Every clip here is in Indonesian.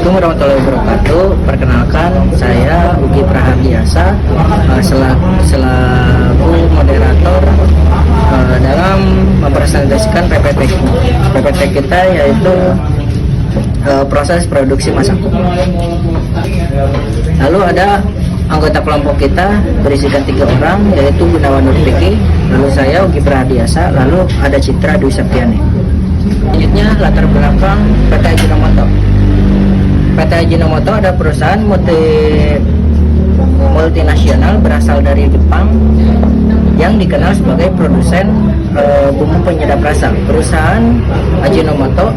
Assalamualaikum warahmatullahi wabarakatuh. Perkenalkan, saya Ugi Prahardiasa selaku moderator dalam mempresentasikan PPT. PPT kita yaitu proses produksi masako. Lalu ada anggota kelompok kita berisikan 3 orang, yaitu Gunawan Nurfiki, lalu saya Ugi Prahardiasa, lalu ada Citra Dwi Septiani. Selanjutnya latar belakang PT Ajinomoto. PT Ajinomoto ada perusahaan multinasional berasal dari Jepang yang dikenal sebagai produsen bumbu penyedap rasa. Perusahaan Ajinomoto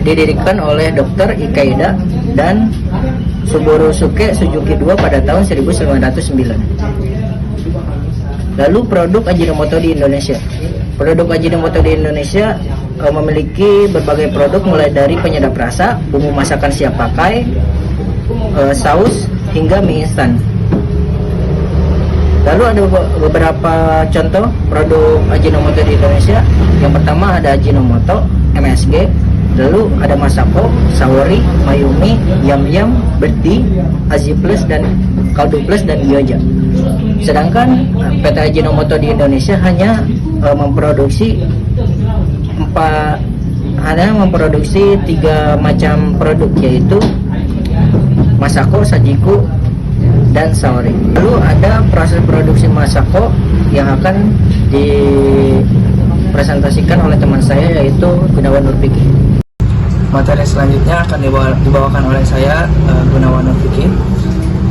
didirikan oleh Dr. Ikeda dan Suborusuke Suzuki II pada tahun 1909. Lalu produk Ajinomoto di Indonesia. Produk Ajinomoto di Indonesia memiliki berbagai produk mulai dari penyedap rasa, bumbu masakan siap pakai, saus hingga mie instan. Lalu ada beberapa contoh produk Ajinomoto di Indonesia. Yang pertama ada Ajinomoto MSG, lalu ada Masako, Saori, Mayumi, Yam Yam, Berdi, Azi Plus dan Kaldu Plus dan Gyoza. Sedangkan PT Ajinomoto di Indonesia hanya memproduksi 3 macam produk, yaitu Masako, Sajiku, dan Saori. Lalu ada proses produksi Masako yang akan dipresentasikan oleh teman saya, yaitu Gunawan Nurfiki. Materi selanjutnya akan dibawakan oleh saya, Gunawan Nurfiki.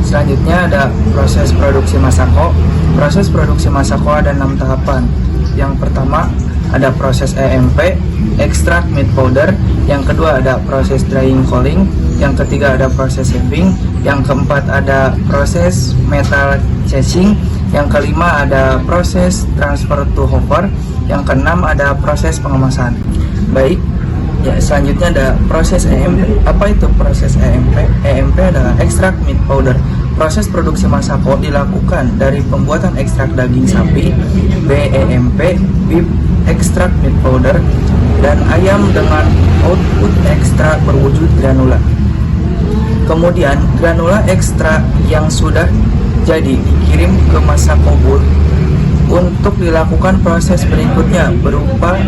Selanjutnya ada proses produksi Masako. Proses produksi Masako ada 6 tahapan. Yang pertama ada proses EMP, extract meat powder. Yang kedua ada proses drying cooling. Yang ketiga ada proses shaping. Yang keempat ada proses metal chasing. Yang kelima ada proses transfer to hopper. Yang keenam ada proses pengemasan. Baik, ya, selanjutnya ada proses EMP. Apa itu proses EMP? EMP adalah extract meat powder. Proses produksi Masako dilakukan dari pembuatan ekstrak daging sapi, BEMP, beef extract meat powder, dan ayam dengan output ekstrak berwujud granula. Kemudian granula ekstrak yang sudah jadi dikirim ke Masako Board untuk dilakukan proses berikutnya berupa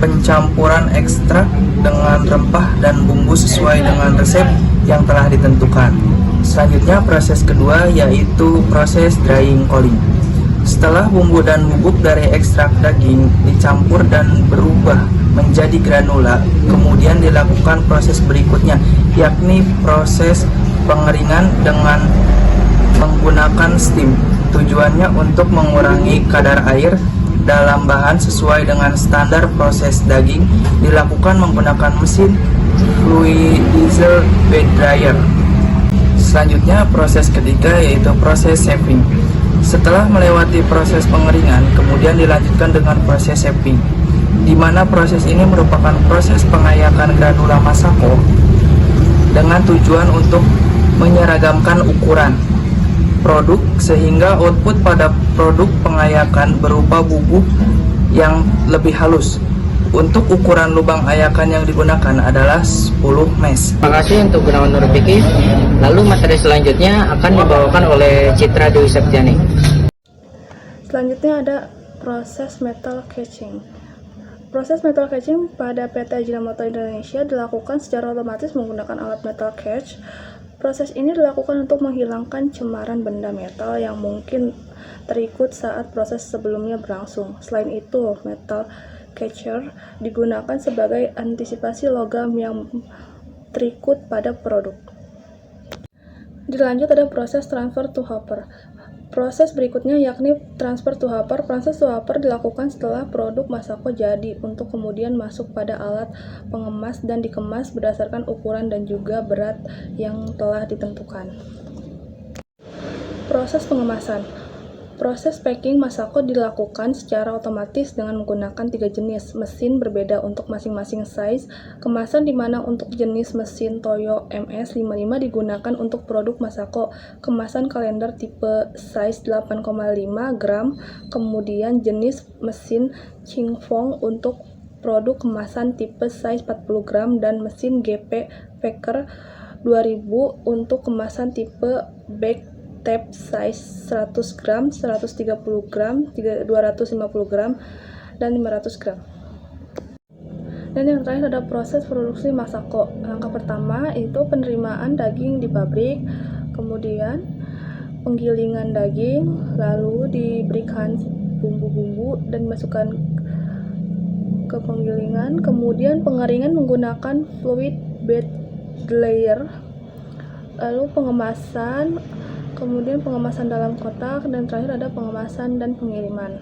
pencampuran ekstrak dengan rempah dan bumbu sesuai dengan resep yang telah ditentukan. Selanjutnya proses kedua yaitu proses drying cooling. Setelah bumbu dan bubuk dari ekstrak daging dicampur dan berubah menjadi granula, kemudian dilakukan proses berikutnya, yakni proses pengeringan dengan menggunakan steam. Tujuannya untuk mengurangi kadar air dalam bahan sesuai dengan standar proses daging, dilakukan menggunakan mesin fluidizer bed dryer. Selanjutnya proses ketiga yaitu proses shaping. Setelah melewati proses pengeringan, kemudian dilanjutkan dengan proses shaping, di mana proses ini merupakan proses pengayakan granula Masako dengan tujuan untuk menyeragamkan ukuran produk sehingga output pada produk pengayakan berupa bubuk yang lebih halus. Untuk ukuran lubang ayakan yang digunakan adalah 10 mesh. Terima kasih untuk Gunawan Nurfiki. Lalu materi selanjutnya akan dibawakan oleh Citra Dwi Septiani. Selanjutnya ada proses metal catching. Proses metal catching pada PT Ajinomoto Indonesia dilakukan secara otomatis menggunakan alat metal catch. Proses ini dilakukan untuk menghilangkan cemaran benda metal yang mungkin terikut saat proses sebelumnya berlangsung. Selain itu, metal catcher digunakan sebagai antisipasi logam yang terikut pada produk. Dilanjut ada proses transfer to hopper. Proses berikutnya yakni transfer to hopper. Proses to hopper dilakukan setelah produk Masako jadi untuk kemudian masuk pada alat pengemas dan dikemas berdasarkan ukuran dan juga berat yang telah ditentukan. Proses pengemasan. Proses packing Masako dilakukan secara otomatis dengan menggunakan 3 jenis mesin berbeda untuk masing-masing size kemasan, di mana untuk jenis mesin Toyo MS55 digunakan untuk produk Masako kemasan kalender tipe size 8,5 gram, kemudian jenis mesin Qingfeng untuk produk kemasan tipe size 40 gram dan mesin GP Packer 2000 untuk kemasan tipe bag tap size 100 gram, 130 gram, 250 gram, dan 500 gram. Dan yang terakhir ada proses produksi Masako. Langkah pertama itu penerimaan daging di pabrik, kemudian penggilingan daging, lalu diberikan bumbu-bumbu dan dimasukkan ke penggilingan, kemudian pengeringan menggunakan fluid bed layer, lalu pengemasan, kemudian pengemasan dalam kotak, dan terakhir ada pengemasan dan pengiriman.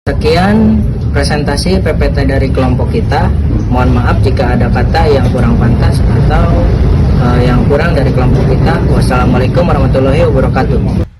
Sekian presentasi PPT dari kelompok kita. Mohon maaf jika ada kata yang kurang pantas atau yang kurang dari kelompok kita. Wassalamualaikum warahmatullahi wabarakatuh.